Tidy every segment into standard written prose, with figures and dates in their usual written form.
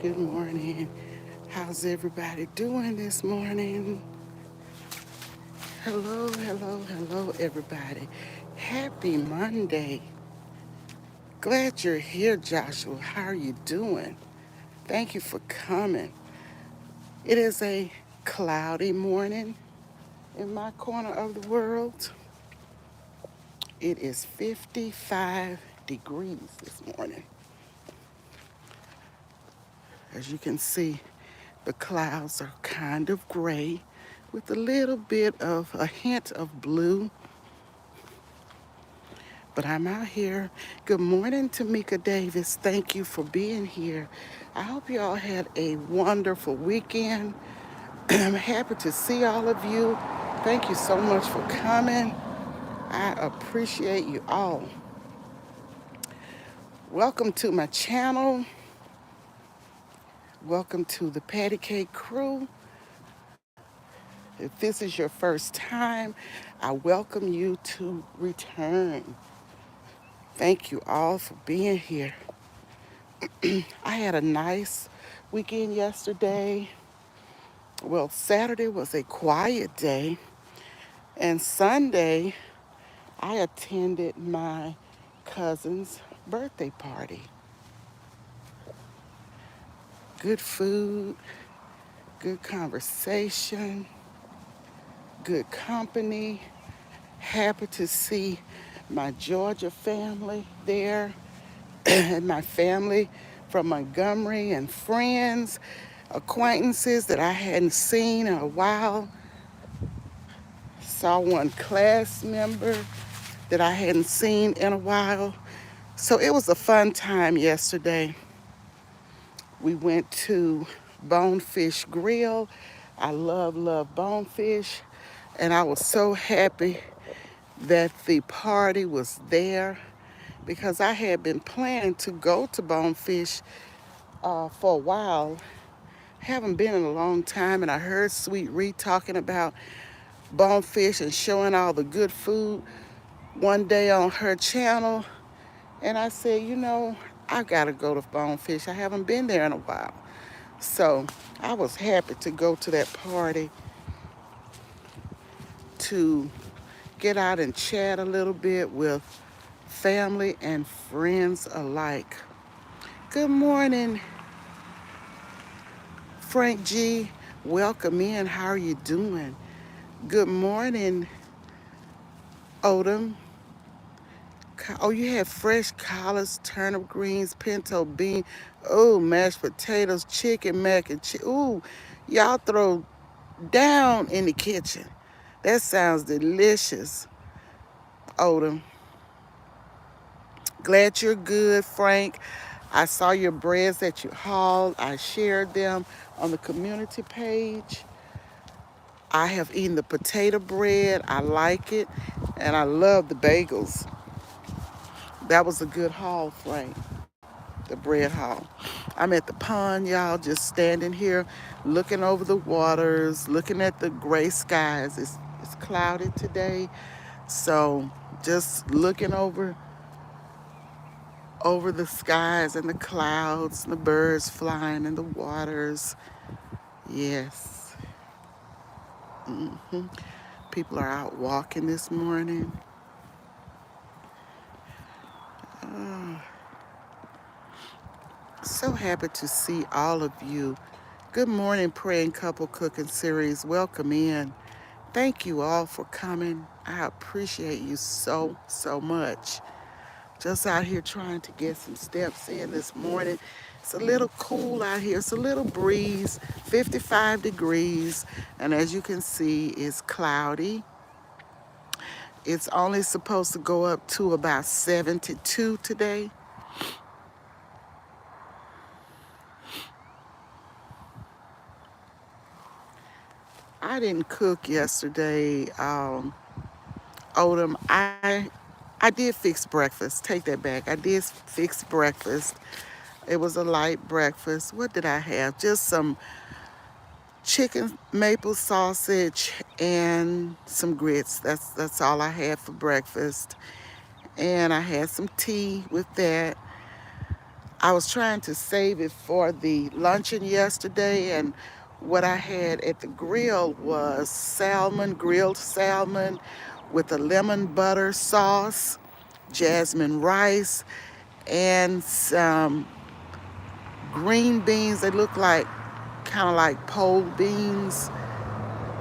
Good morning. How's everybody doing this morning? Hello, hello, hello, everybody. Happy Monday. Glad you're here, Joshua. How are you doing? Thank you for coming. It is a cloudy morning in my corner of the world. It is 55 degrees this morning. As you can see, the clouds are kind of gray with a little bit of a hint of blue. But I'm out here. Good morning, Tamika Davis. Thank you for being here. I hope you all had a wonderful weekend. I'm happy to see all of you. Thank you so much for coming. I appreciate you all. Welcome to my channel. Welcome to the Patty Cake Crew. If this is your first time, I welcome you to return. Thank you all for being here. I had a nice weekend yesterday. Well, Saturday was a quiet day, and Sunday I attended my cousin's birthday party. Good food, good conversation, good company. Happy to see my Georgia family there and my family from Montgomery and friends, acquaintances that I hadn't seen in a while. Saw one class member that I hadn't seen in a while. So it was a fun time yesterday. We went to Bonefish Grill. I love Bonefish. And I was so happy that the party was there because I had been planning to go to Bonefish for a while. Haven't been in a long time, and I heard Sweet Ree talking about Bonefish and showing all the good food one day on her channel. And I said, I gotta go to Bonefish. I haven't been there in a while. So I was happy to go to that party to get out and chat a little bit with family and friends alike. Good morning, Frank G. Welcome in. How are you doing? Good morning, Odom. Oh, you had fresh collards, turnip greens, pinto bean. Oh, mashed potatoes, chicken mac and cheese. Ooh, y'all throw down in the kitchen. That sounds delicious, Odom. Glad you're good, Frank. I saw your breads that you hauled. I shared them on the community page. I have eaten the potato bread. I like it. And I love the bagels. That was a good haul, Frank. The bread haul. I'm at the pond, y'all, just standing here looking over the waters, looking at the gray skies. It's cloudy today. So just looking over the skies and the clouds and the birds flying in the waters. Yes. hmm People are out walking this morning. Oh, so happy to see all of you. Good morning, Praying Couple Cooking Series. Welcome in. Thank you all for coming. I appreciate you so much. Just out here trying to get some steps in this morning. It's a little cool out here. It's a little breeze, 55 degrees. And as you can see, it's cloudy. It's only supposed to go up to about 72 today. I didn't cook yesterday, Odom. I did fix breakfast. Take that back. I did fix breakfast. It was a light breakfast. What did I have? Just some chicken maple sausage and some grits. That's all I had for breakfast. And I had some tea with that. I was trying to save it for the luncheon yesterday, and what I had at the grill was salmon, grilled salmon with a lemon butter sauce, jasmine rice, and some green beans. They look like kind of like pole beans,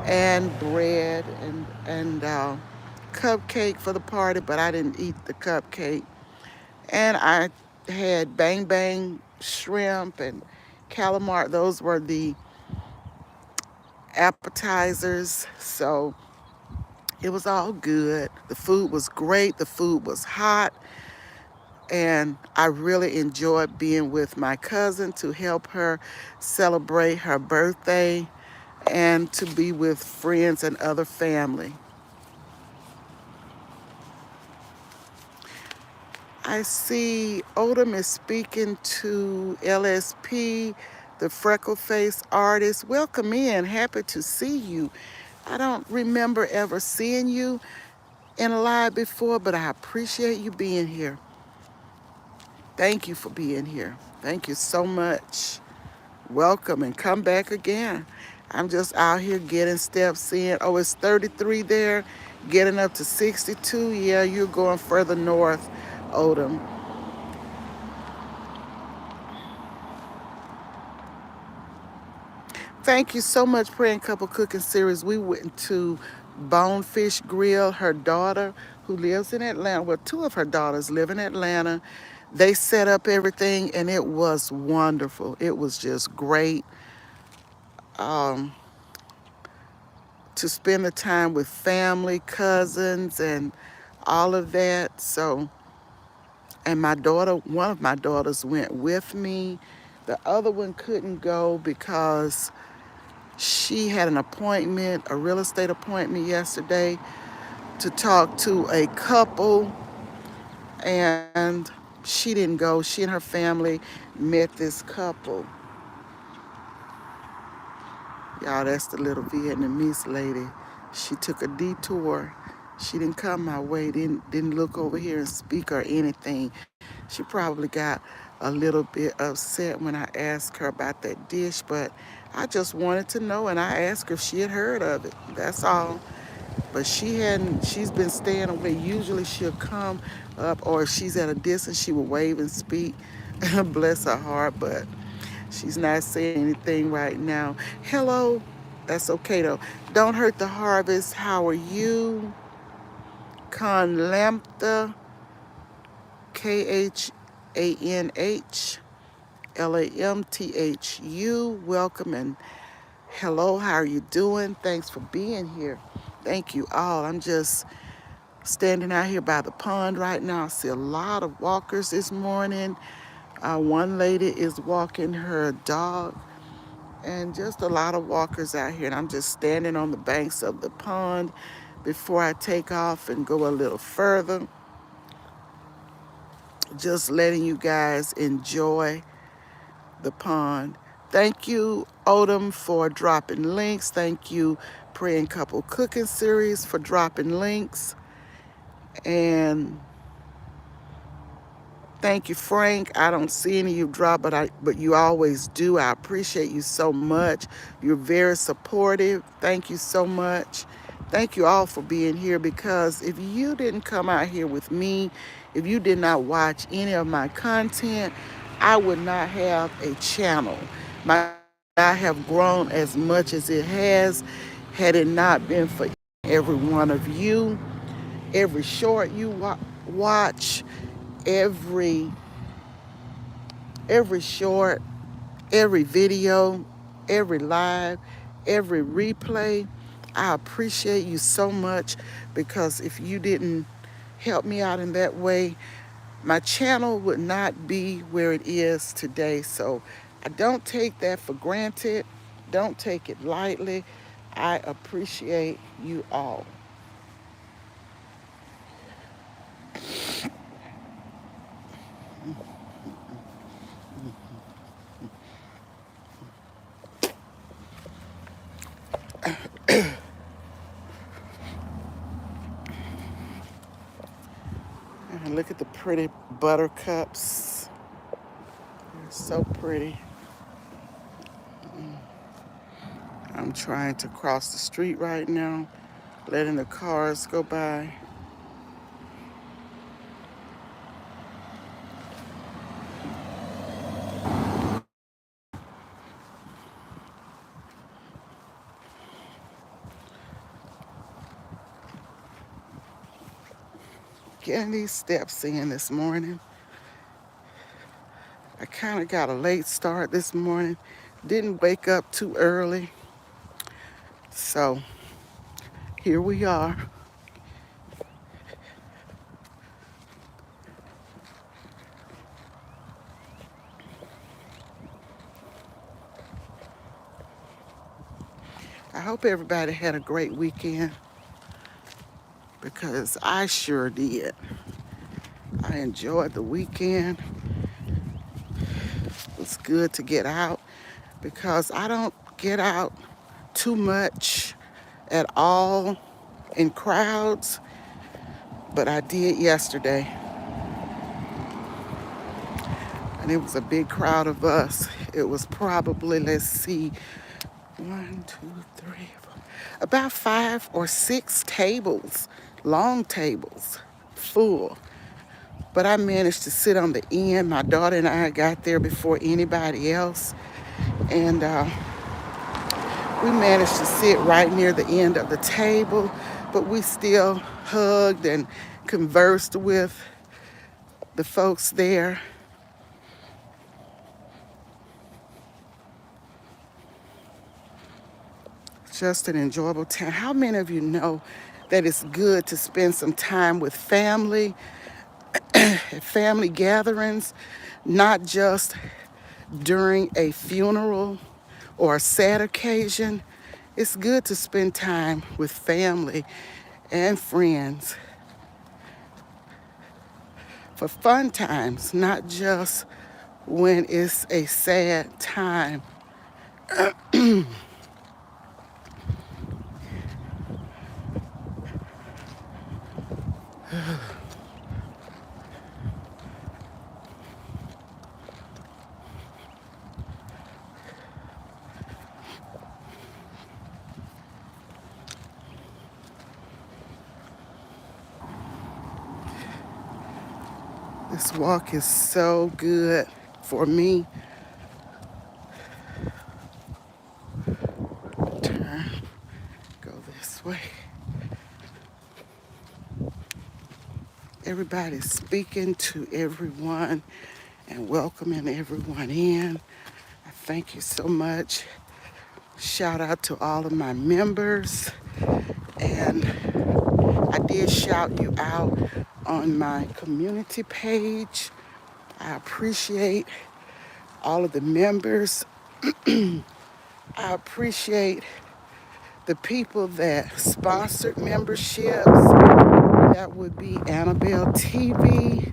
and bread and cupcake for the party, but I didn't eat the cupcake. And I had bang bang shrimp and calamari. Those were the appetizers. So it was all good. The food was great. The food was hot. And I really enjoyed being with my cousin to help her celebrate her birthday and to be with friends and other family. I see Odom is speaking to LSP, the freckle face artist. Welcome in. Happy to see you. I don't remember ever seeing you in a live before, but I appreciate you being here. Thank you for being here. Thank you so much. Welcome and come back again. I'm just out here getting steps in. Oh, it's 33 there, getting up to 62. Yeah, you're going further north, Odom. Thank you so much, Praying Couple Cooking Series. We went to Bonefish Grill. Her daughter, who lives in Atlanta, well, two of her daughters live in Atlanta. They set up everything, and it was wonderful. It was just great um, to spend the time with family, cousins, and all of that. So, and my daughter, one of my daughters went with me. The other one couldn't go because she had an appointment, a real estate appointment yesterday to talk to a couple, and she didn't go. She and her family met this couple. Y'all, that's the little Vietnamese lady. She took a detour. She didn't come my way, didn't look over here and speak or anything. She probably got a little bit upset when I asked her about that dish, but I just wanted to know, and I asked her if she had heard of it. That's all. But she hadn't, she's been staying away. Usually she'll come up, or if she's at a distance, she will wave and speak. Bless her heart, but she's not saying anything right now. Hello. That's okay though. Don't hurt the harvest. How are you? Con Lampta, KHANHLAMTHU. Welcome and hello. How are you doing? Thanks for being here. Thank you all. I'm just standing out here by the pond right now. I see a lot of walkers this morning. One lady is walking her dog, and just a lot of walkers out here. And I'm just standing on the banks of the pond before I take off and go a little further. Just letting you guys enjoy the pond. Thank you, Odom, for dropping links. Thank you, Praying Couple Cooking Series, for dropping links. And thank you, Frank. I don't see any of you drop, but you always do. I appreciate you so much. You're very supportive. Thank you so much. Thank you all for being here, because if you didn't come out here with me, if you did not watch any of my content, I would not have a channel. I have grown as much as it has had it not been for every one of you, every short you watch, every short, every video, every live, every replay. I appreciate you so much, because if you didn't help me out in that way, my channel would not be where it is today. So I don't take that for granted. Don't take it lightly. I appreciate you all. And look at the pretty buttercups. So pretty. I'm trying to cross the street right now, letting the cars go by. Getting these steps in this morning. I kind of got a late start this morning. Didn't wake up too early. So here we are. I hope everybody had a great weekend because I sure did. I enjoyed the weekend. It was good to get out because I don't get out too much at all in crowds, but I did yesterday. And it was a big crowd of us. It was probably, let's see, 4, about 5 or 6 tables, long tables, full. But I managed to sit on the end. My daughter and I got there before anybody else. And we managed to sit right near the end of the table, but we still hugged and conversed with the folks there. Just an enjoyable time. How many of you know that it's good to spend some time with family, at family gatherings, not just during a funeral or a sad occasion? It's good to spend time with family and friends for fun times, not just when it's a sad time. This walk is so good for me. Turn, go this way. Everybody's speaking to everyone and welcoming everyone in. I thank you so much. Shout out to all of my members. And I did shout you out on my community page. I appreciate all of the members. I appreciate the people that sponsored memberships. That would be Annabelle TV,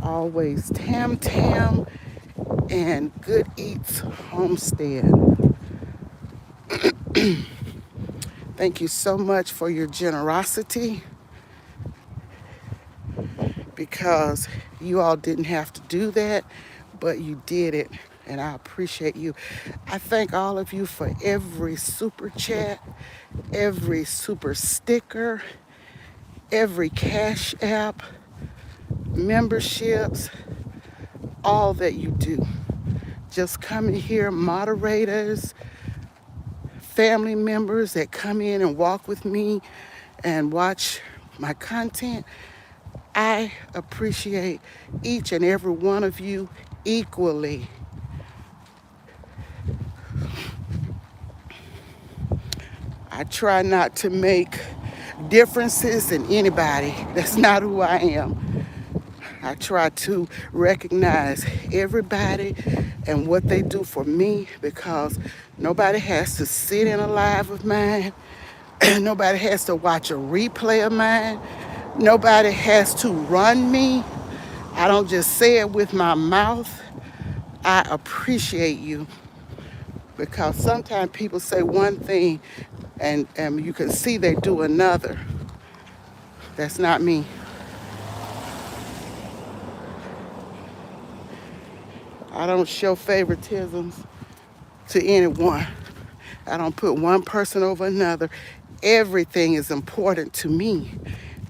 Always Tam Tam, and Good Eats Homestead. Thank you so much for your generosity because you all didn't have to do that, but you did it, and I appreciate you. I thank all of you for every super chat, every super sticker, every Cash App, memberships, all that you do. Just coming here, moderators, family members that come in and walk with me and watch my content. I appreciate each and every one of you equally. I try not to make differences in anybody. That's not who I am. I try to recognize everybody and what they do for me because nobody has to sit in a live of mine. Nobody has to watch a replay of mine. Nobody has to run me. I don't just say it with my mouth. I appreciate you because sometimes people say one thing and you can see they do another. That's not me. I don't show favoritisms to anyone. I don't put one person over another. Everything is important to me.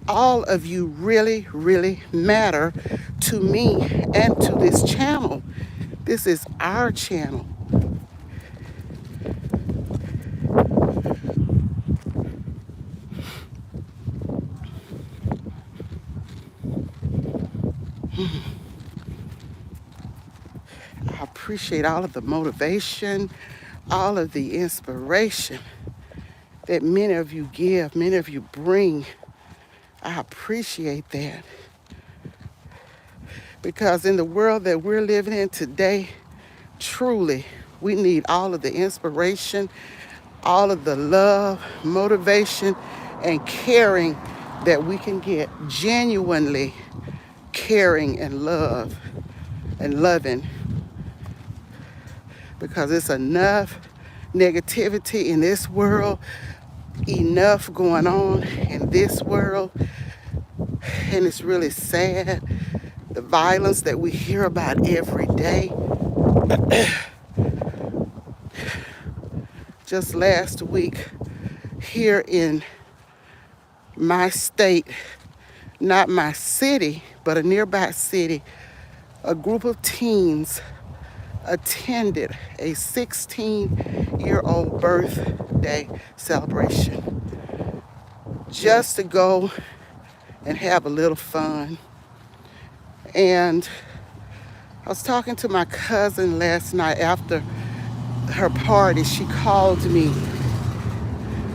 All of you really, really matter to me and to this channel. This is our channel. I appreciate all of the motivation, all of the inspiration that many of you give, many of you bring. I appreciate that. Because in the world that we're living in today, truly, we need all of the inspiration, all of the love, motivation, and caring that we can get. Genuinely caring and loving. Because it's enough negativity in this world, enough going on in this world, and it's really sad. The violence that we hear about every day. Just last week, here in my state, not my city, but a nearby city, a group of teens attended a 16-year-old birthday celebration just to go and have a little fun. And I was talking to my cousin last night after her party. She called me,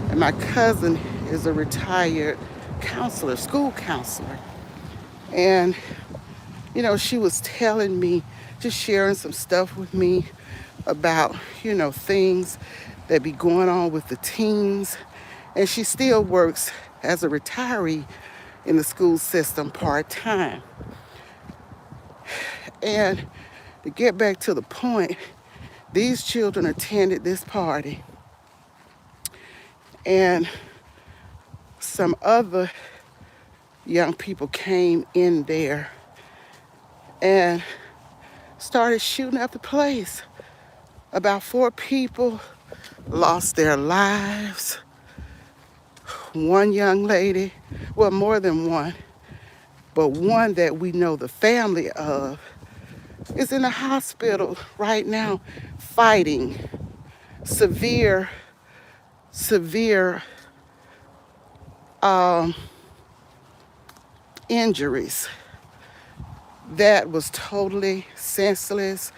and my cousin is a retired counselor, school counselor. And, she was telling me, just sharing some stuff with me about, things that be going on with the teens. And she still works as a retiree in the school system part-time. And to get back to the point, these children attended this party, and some other young people came in there and started shooting up the place. About 4 people lost their lives. One young lady, well, more than one, but one that we know the family of is in the hospital right now fighting severe injuries. That was totally senseless,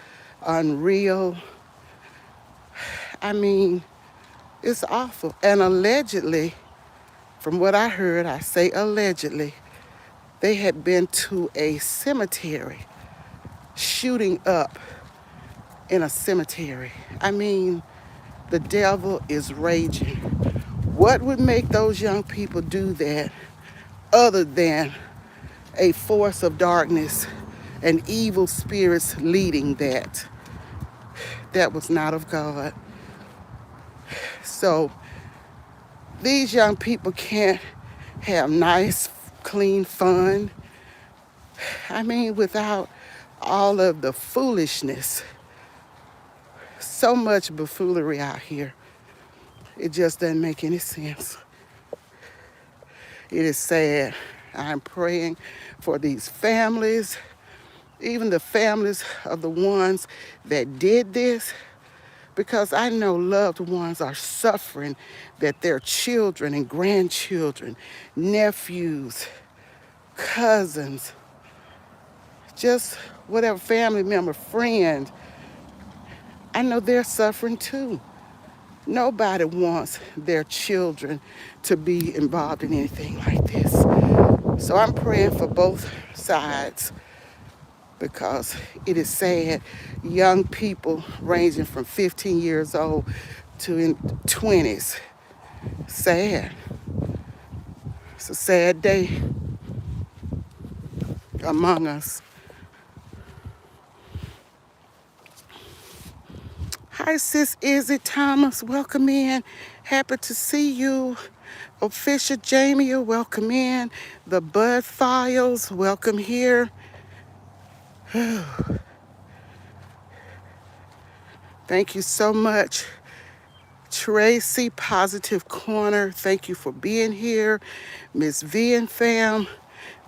unreal. I mean, it's awful. And allegedly, from what I heard, I say allegedly, they had been to a cemetery, shooting up in a cemetery. I mean, the devil is raging. What would make those young people do that other than a force of darkness and evil spirits leading that? That was not of God. So these young people can't have nice, clean fun. I mean, without all of the foolishness. So much buffoonery out here. It just doesn't make any sense. It is sad. I'm praying for these families, even the families of the ones that did this, because I know loved ones are suffering, that their children and grandchildren, nephews, cousins, just whatever family member, friend, I know they're suffering too. Nobody wants their children to be involved in anything like this. So I'm praying for both sides, because it is sad. Young people ranging from 15 years old to in 20s. Sad. It's a sad day among us. Hi, Sis Izzy Thomas. Welcome in. Happy to see you. Official Jamie, welcome in. The Bud Files, welcome here. Thank you so much, Tracy Positive Corner. Thank you for being here. Miss V and fam,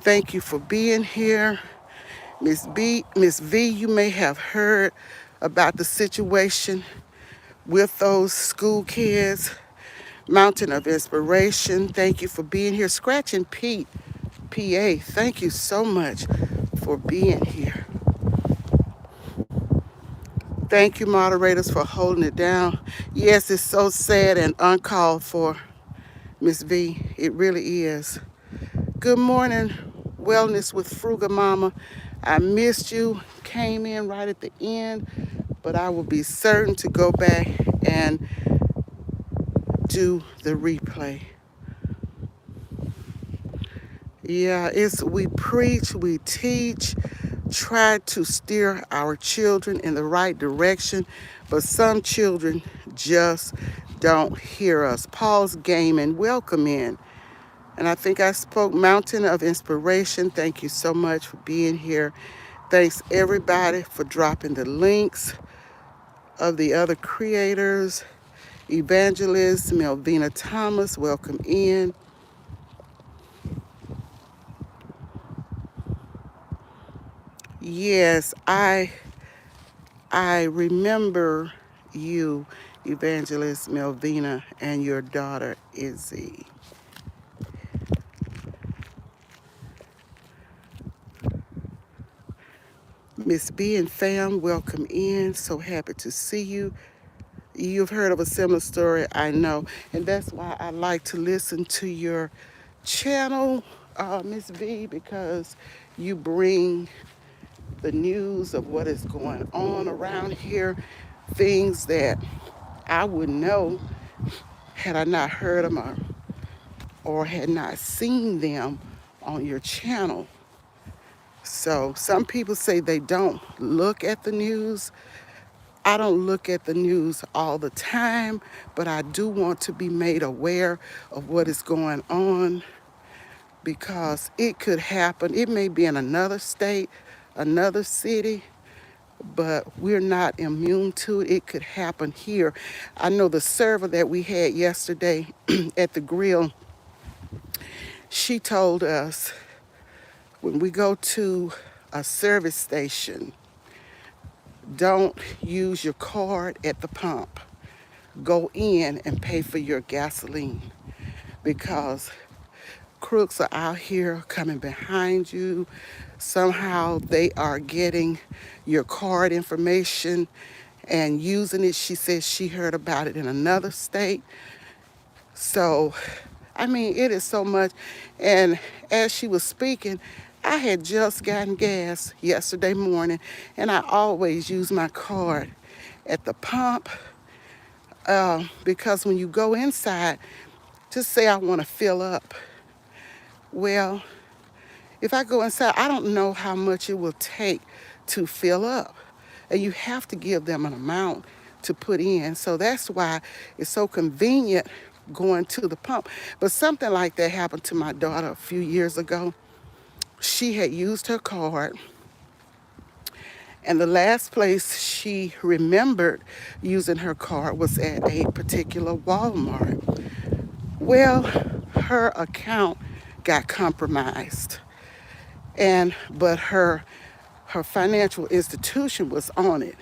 thank you for being here. Miss V, you may have heard about the situation with those school kids. Mountain of Inspiration, thank you for being here. Scratching Pete, PA, thank you so much for being here. Thank you, moderators, for holding it down. Yes, it's so sad and uncalled for, Miss V. It really is. Good morning, Wellness with Fruga Mama. I missed you, came in right at the end, but I will be certain to go back and do the replay. Yeah, it's we preach, we teach, try to steer our children in the right direction, but some children just don't hear us. Paul's Gaming, welcome in. And I think I spoke Mountain of Inspiration. Thank you so much for being here. Thanks everybody for dropping the links of the other creators. Evangelist Melvina Thomas, welcome in. Yes, I remember you, Evangelist Melvina, and your daughter Izzy. Miss B and fam, welcome in. So happy to see you. You've heard of a similar story, I know, and that's why I like to listen to your channel, Miss V, because you bring the news of what is going on around here, things that I would know had I not heard them or had not seen them on your channel. So some people say they don't look at the news. I don't look at the news all the time, but I do want to be made aware of what is going on because it could happen. It may be in another state, another city, but we're not immune to it. It could happen here. I know the server that we had yesterday at the grill, she told us when we go to a service station, don't use your card at the pump. Go in and pay for your gasoline because crooks are out here coming behind you. Somehow they are getting your card information and using it. She says she heard about it in another state. So, I mean, it is so much. And as she was speaking, I had just gotten gas yesterday morning, and I always use my card at the pump because when you go inside, just say I want to fill up. Well, if I go inside, I don't know how much it will take to fill up. And you have to give them an amount to put in. So that's why it's so convenient going to the pump. But something like that happened to my daughter a few years ago. She had used her card, and the last place she remembered using her card was at a particular Walmart. Well, her account got compromised, but her financial institution was on it.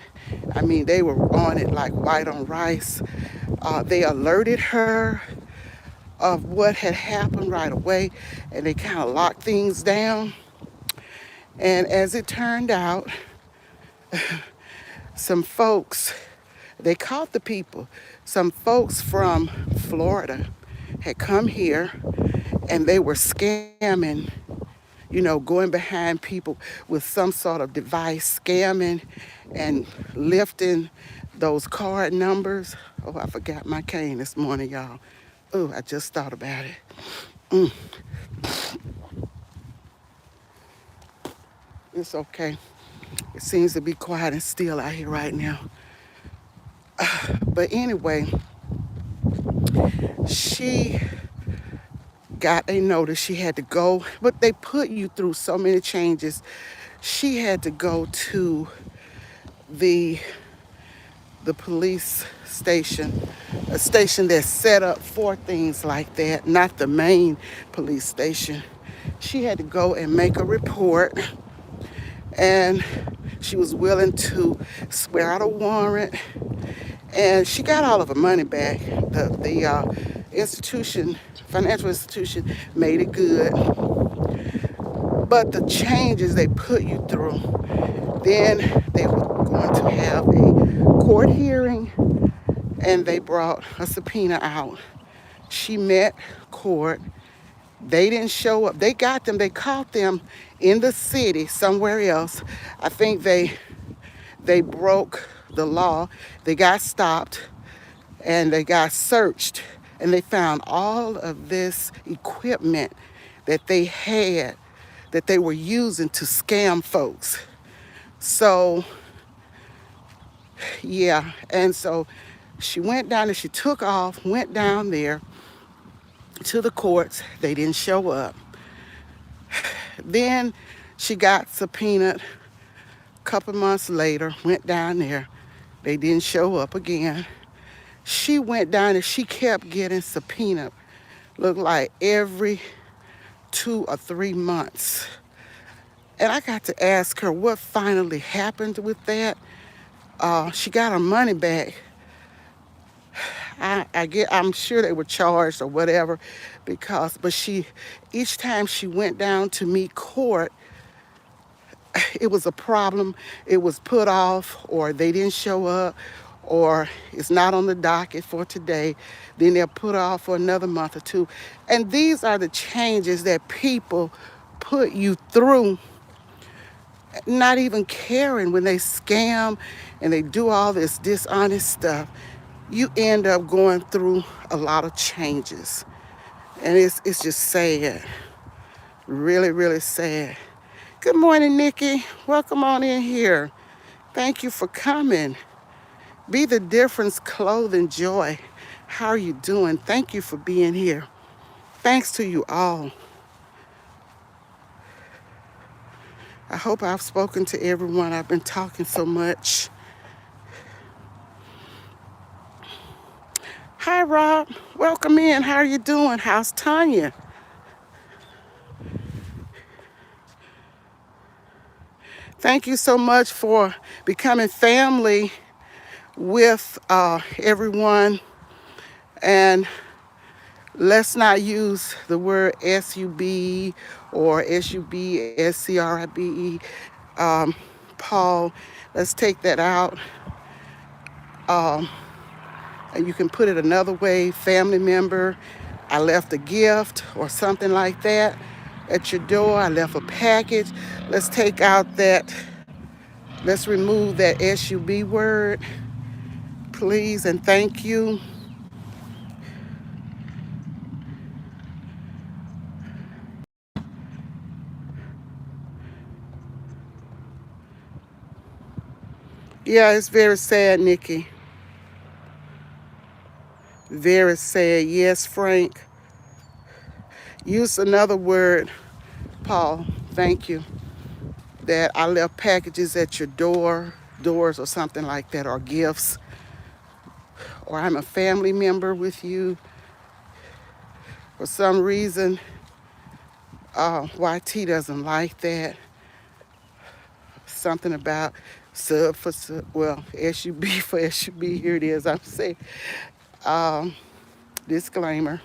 I mean, they were on it like white on rice. They alerted her of what had happened right away, and they kind of locked things down. And as it turned out, some folks, they caught the people. Some folks from Florida had come here and they were scamming, going behind people with some sort of device, scamming and lifting those card numbers. Oh, I forgot my cane this morning, y'all. Oh, I just thought about it. It's okay. It seems to be quiet and still out here right now. But anyway, she got a notice she had to go, but they put you through so many changes. She had to go to the the police station, a station that's set up for things like that, not the main police station. She had to go and make a report, and she was willing to swear out a warrant, and she got all of her money back. The institution, financial institution, made it good. But the changes they put you through, then they were going to have a court hearing, and they brought a subpoena out. She met court. They didn't show up. They got them. They caught them in the city somewhere else. I think they broke the law. They got stopped and they got searched, and they found all of this equipment that they had that they were using to scam folks. So yeah, and so she went down and she took off, went down there to the courts. They didn't show up. Then she got subpoenaed a couple months later, went down there. They didn't show up again. She went down and she kept getting subpoenaed, looked like every 2 or 3 months. And I got to ask her what finally happened with that. She got her money back. I'm sure they were charged or whatever, but each time she went down to meet court, it was a problem. It was put off, or they didn't show up, or it's not on the docket for today. Then they'll put off for another month or two. And these are the changes that people put you through, not even caring when they scam and they do all this dishonest stuff. You end up going through a lot of changes. And it's just sad. Really, really sad. Good morning, Nikki. Welcome on in here. Thank you for coming. Be the Difference Clothing Joy. How are you doing? Thank you for being here. Thanks to you all. I hope I've spoken to everyone. I've been talking so much. Hi, Rob. Welcome in. How are you doing? How's Tanya? Thank you so much for becoming family with everyone. And let's not use the word SUB or SUBSCRIBE. Paul, let's take that out. And you can put it another way, family member. I left a gift or something like that at your door. I left a package. Let's take out that, let's remove that SUB word, please, and thank you. Yeah, it's very sad, Nikki. Very sad. Yes, Frank. Use another word, Paul. Thank you. That I left packages at your doors or something like that, or gifts, or I'm a family member with you. For some reason, YT doesn't like that. Something about SUB for SUB, well, SUB for SUB. Here it is. I'm saying, disclaimer.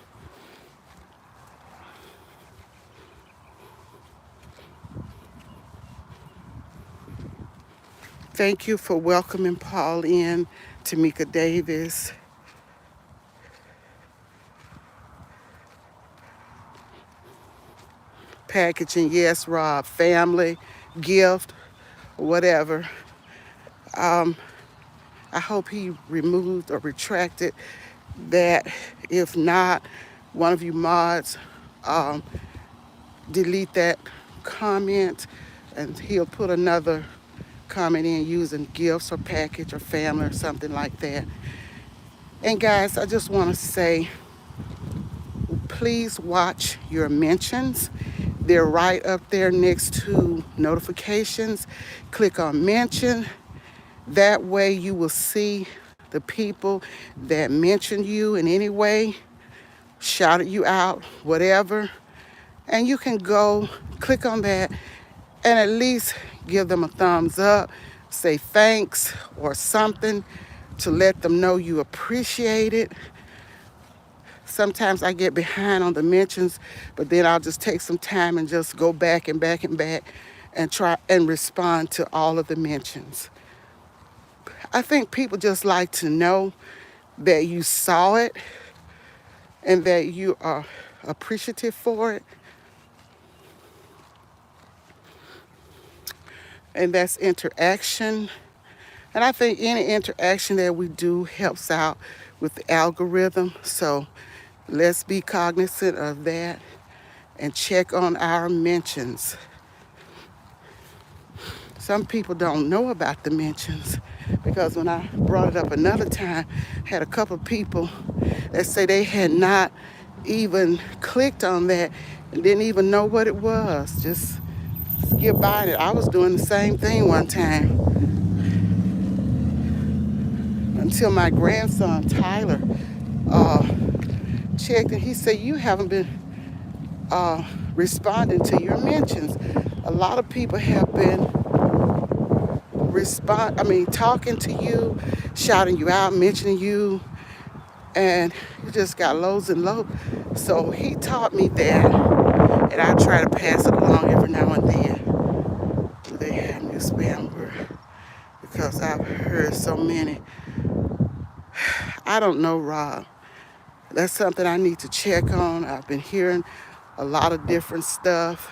Thank you for welcoming Paul in, Tamika Davis. Packaging, yes, Rob. Family, gift, whatever. I hope he removed or retracted that. If not, one of you mods, delete that comment and he'll put another comment in using gifts or package or family or something like that. And guys, I just want to say, please watch your mentions. They're right up there next to notifications. Click on mention. That way you will see the people that mentioned you in any way, shouted you out, whatever. And you can go click on that and at least give them a thumbs up, say thanks or something to let them know you appreciate it. Sometimes I get behind on the mentions, but then I'll just take some time and just go back and back and back and try and respond to all of the mentions. I think people just like to know that you saw it and that you are appreciative for it. And that's interaction. And I think any interaction that we do helps out with the algorithm. So let's be cognizant of that and check on our mentions. Some people don't know about the mentions because when I brought it up another time, I had a couple of people that say they had not even clicked on that and didn't even know what it was. Just skip by it. I was doing the same thing one time until my grandson Tyler uh, checked and he said, "You haven't been responding to your mentions. A lot of people have been talking to you, shouting you out, mentioning you, and you just got loads and loads." So he taught me that, and I try to pass it along every now and then. Do they have new spam word? Because I've heard so many. I don't know, Rob. That's something I need to check on. I've been hearing a lot of different stuff,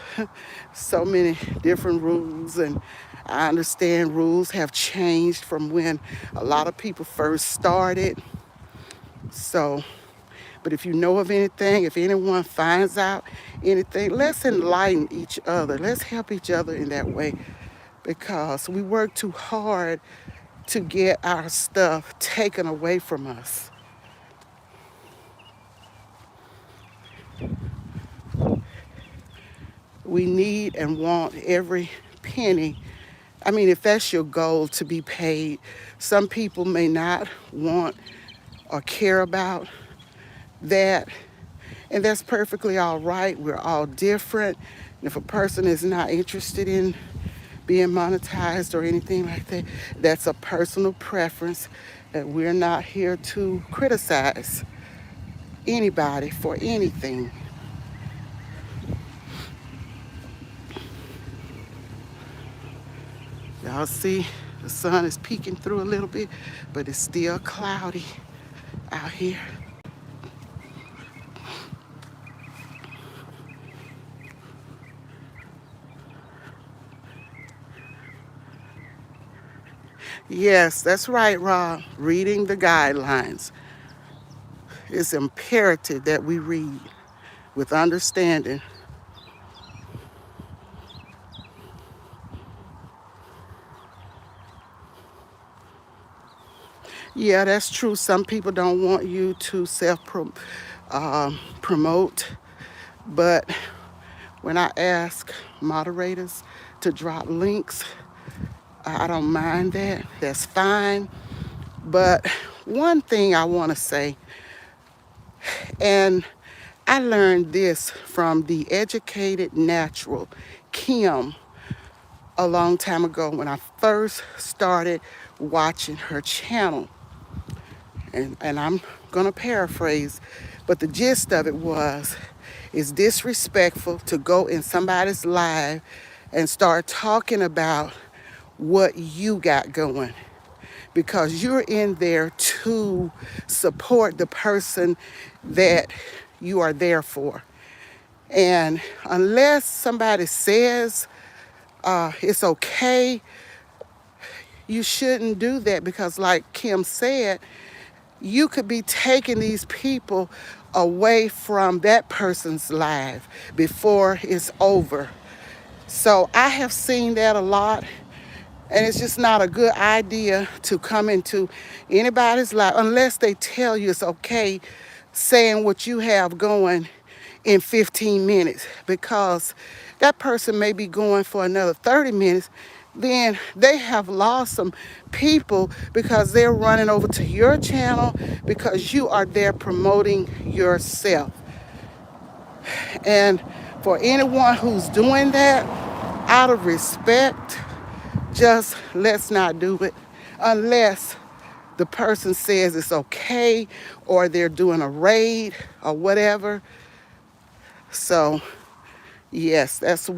so many different rules, and I understand rules have changed from when a lot of people first started. So, but if you know of anything, if anyone finds out anything, let's enlighten each other. Let's help each other in that way because we work too hard to get our stuff taken away from us. We need and want every penny. I mean, if that's your goal to be paid, some people may not want or care about that, and that's perfectly all right. We're all different. And if a person is not interested in being monetized or anything like that, that's a personal preference, and we're not here to criticize anybody for anything. Y'all see the sun is peeking through a little bit, but it's still cloudy out here. Yes, that's right, Rob. Reading the guidelines. It's imperative that we read with understanding. Yeah, that's true. Some people don't want you to promote, but when I ask moderators to drop links, I don't mind that. That's fine. But one thing I want to say, and I learned this from the Educated Natural, Kim, a long time ago when I first started watching her channel. And I'm going to paraphrase, but the gist of it was, it's disrespectful to go in somebody's live and start talking about what you got going because you're in there to support the person that you are there for. And unless somebody says it's okay, you shouldn't do that because like Kim said, you could be taking these people away from that person's life before it's over. So I have seen that a lot, and it's just not a good idea to come into anybody's life unless they tell you it's okay saying what you have going in 15 minutes because that person may be going for another 30 minutes then they have lost some people because they're running over to your channel because you are there promoting yourself. And for anyone who's doing that, out of respect, just let's not do it unless the person says it's okay or they're doing a raid or whatever. So yes, that's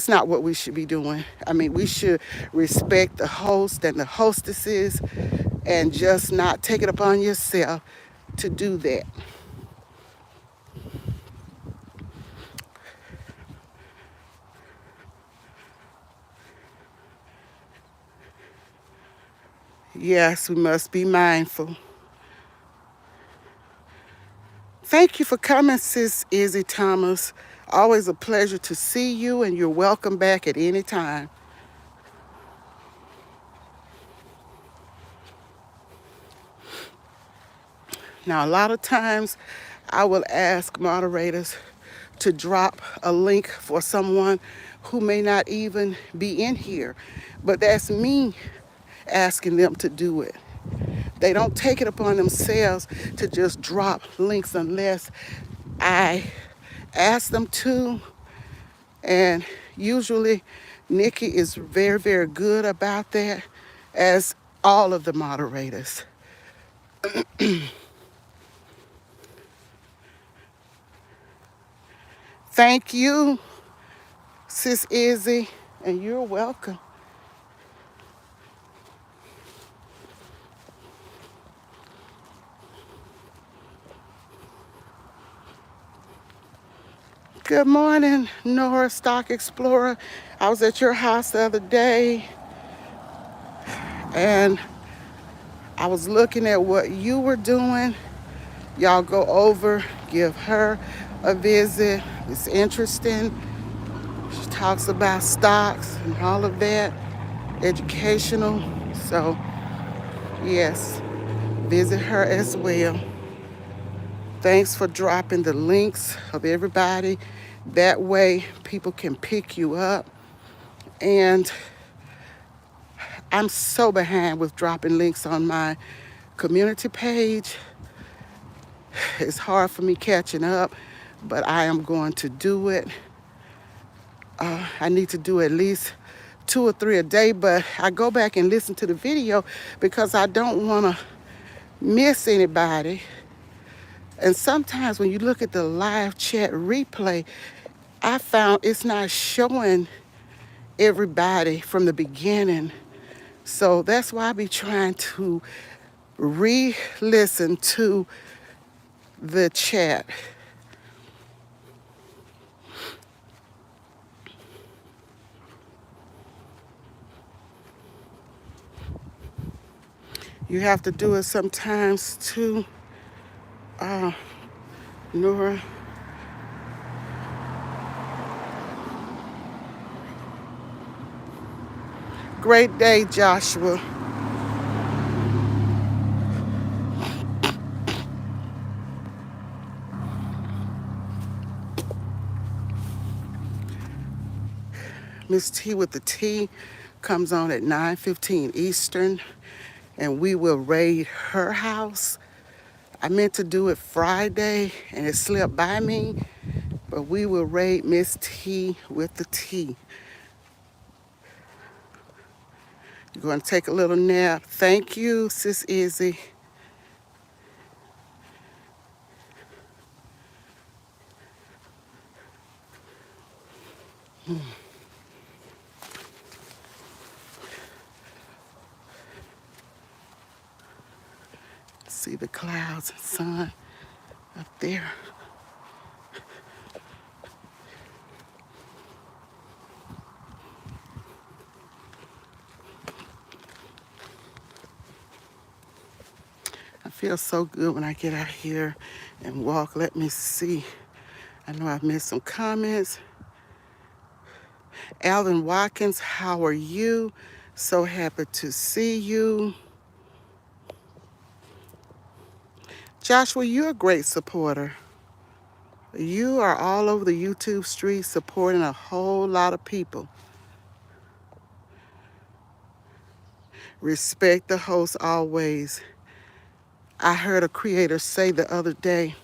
not what we should be doing. I mean, we should respect the host and the hostesses and just not take it upon yourself to do that. Yes, we must be mindful. Thank you for coming, Sis Izzy Thomas. Always a pleasure to see you, and you're welcome back at any time. Now, a lot of times I will ask moderators to drop a link for someone who may not even be in here, but that's me asking them to do it. They don't take it upon themselves to just drop links unless I ask them to. And usually Nikki is very, very good about that, as all of the moderators. Thank you, Sis Izzy, and you're welcome. Good morning, Nora Stock Explorer. I was at your house the other day and I was looking at what you were doing. Y'all go over, give her a visit. It's interesting. She talks about stocks and all of that, educational. So, yes, visit her as well. Thanks for dropping the links of everybody. That way, people can pick you up. And I'm so behind with dropping links on my community page. It's hard for me catching up, but I am going to do it. I need to do at least 2 or 3 a day, but I go back and listen to the video because I don't want to miss anybody. And sometimes when you look at the live chat replay, I found it's not showing everybody from the beginning. So that's why I be trying to re-listen to the chat. You have to do it sometimes too, Nora. Great day, Joshua. Miss T with the T comes on at 9:15 Eastern, and we will raid her house. I meant to do it Friday, and it slipped by me, but we will raid Miss T with the T. You're going to take a little nap. Thank you, Sis Izzy. See the clouds and sun up there. I feel so good when I get out here and walk. Let me see. I know I've missed some comments. Alvin Watkins, how are you? So happy to see you. Joshua, you're a great supporter. You are all over the YouTube street supporting a whole lot of people. Respect the host always. I heard a creator say the other day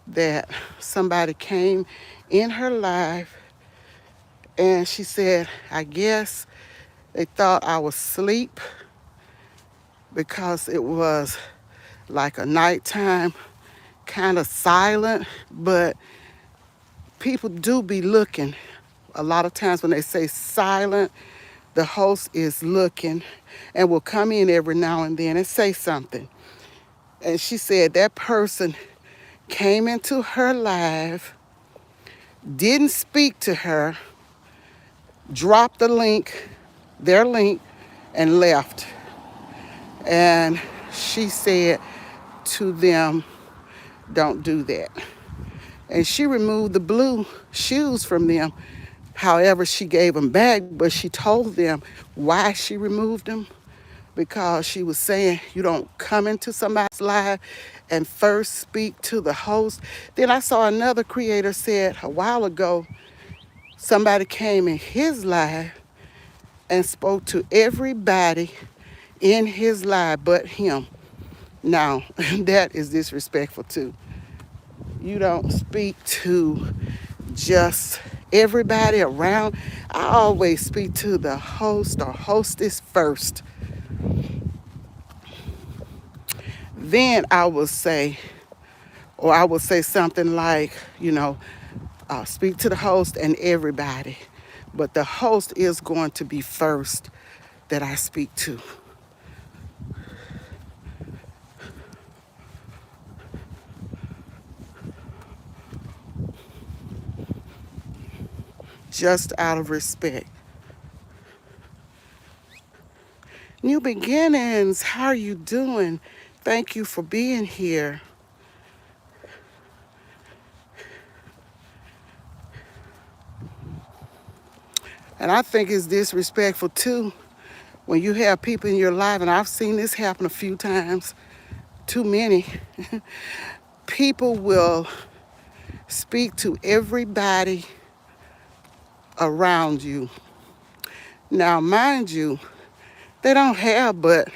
that somebody came in her live and she said, I guess they thought I was asleep because it was like a nighttime kind of silent, but people do be looking. A lot of times when they say silent, the host is looking and will come in every now and then and say something. And she said that person came into her live, didn't speak to her, dropped their link, and left. And she said to them, don't do that. And she removed the blue shoes from them. However, she gave them back, but she told them why she removed them, because she was saying you don't come into somebody's live and first speak to the host. Then I saw another creator said a while ago, somebody came in his live and spoke to everybody in his live but him. Now, that is disrespectful too. You don't speak to just everybody around. I always speak to the host or hostess first. Then I will say, or I will say something like, speak to the host and everybody. But the host is going to be first that I speak to. Just out of respect. New beginnings, how are you doing? Thank you for being here. And I think it's disrespectful too when you have people in your life, and I've seen this happen a few times, too many. People will speak to everybody around you. Now, mind you, they don't have but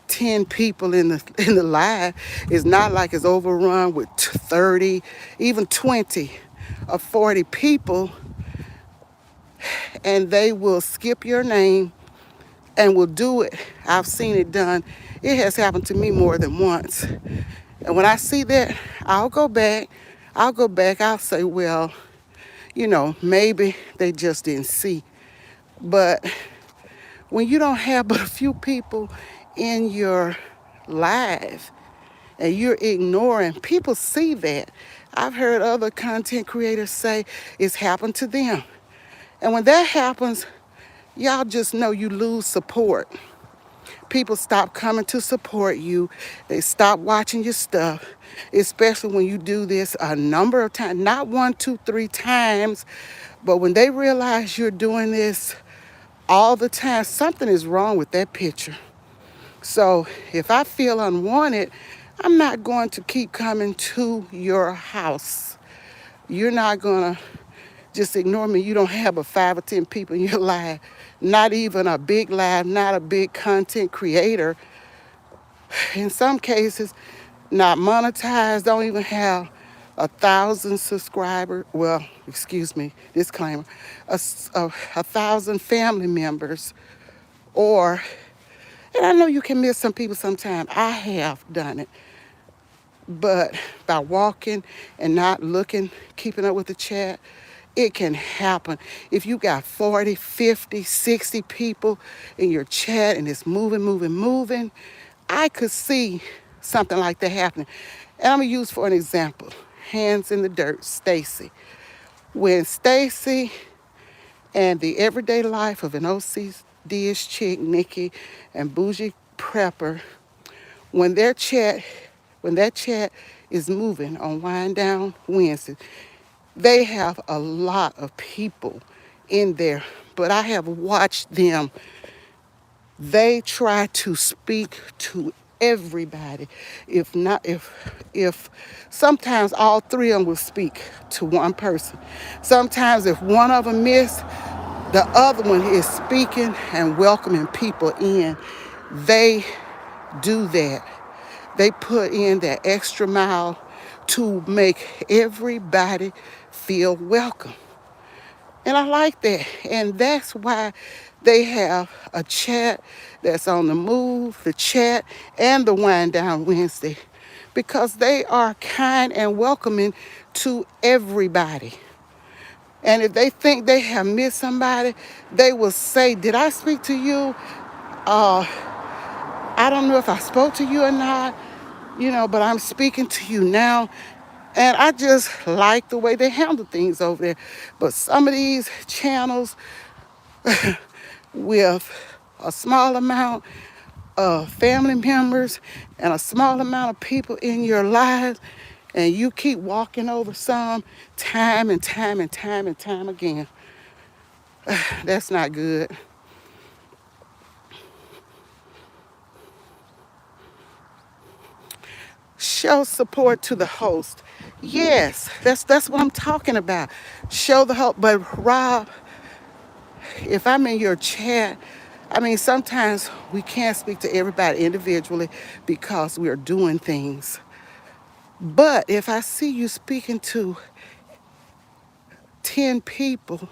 10 people in the live. It's not like it's overrun with 30, even 20 or 40 people, and they will skip your name and will do it. I've seen it done. It has happened to me more than once. And when I see that, I'll go back. I'll say, well, maybe they just didn't see. But when you don't have but a few people in your live and you're ignoring, people see that. I've heard other content creators say it's happened to them. And when that happens, y'all just know you lose support. People stop coming to support you. They stop watching your stuff, especially when you do this a number of times, not 1, 2, 3 times, but when they realize you're doing this all the time, something is wrong with that picture. So if I feel unwanted, I'm not going to keep coming to your house. You're not going to just ignore me. You don't have but 5 or 10 people in your life, not even a big live, not a big content creator. In some cases, not monetized, don't even have 1,000 subscribers. Well, excuse me, disclaimer, 1,000 family members. Or, and I know you can miss some people sometimes. I have done it. But by walking and not looking, keeping up with the chat, it can happen. If you got 40, 50, 60 people in your chat and it's moving, I could see something like that happening. And I'm gonna use for an example, Hands in the Dirt, Stacy. When Stacy and the everyday life of an OCD-ish chick, Nikki, and Bougie Prepper, when that chat is moving on Wind Down Wednesday, they have a lot of people in there, but I have watched them. They try to speak to everybody. If not, if sometimes all three of them will speak to one person. Sometimes if one of them miss, the other one is speaking and welcoming people in. They do that. They put in that extra mile to make everybody feel welcome. And I like that. And that's why they have a chat that's on the move, the chat, and the wind down Wednesday, because they are kind and welcoming to everybody. And if they think they have missed somebody, they will say, "Did I speak to you? Uh, I don't know if I spoke to you or not, but I'm speaking to you now." And I just like the way they handle things over there. But some of these channels with a small amount of family members and a small amount of people in your lives, and you keep walking over some time and time and time and time again, that's not good. Show support to the host. Yes, that's what I'm talking about. Show the host. But Rob, if I'm in your chat, I mean, sometimes we can't speak to everybody individually because we are doing things. But if I see you speaking to 10 people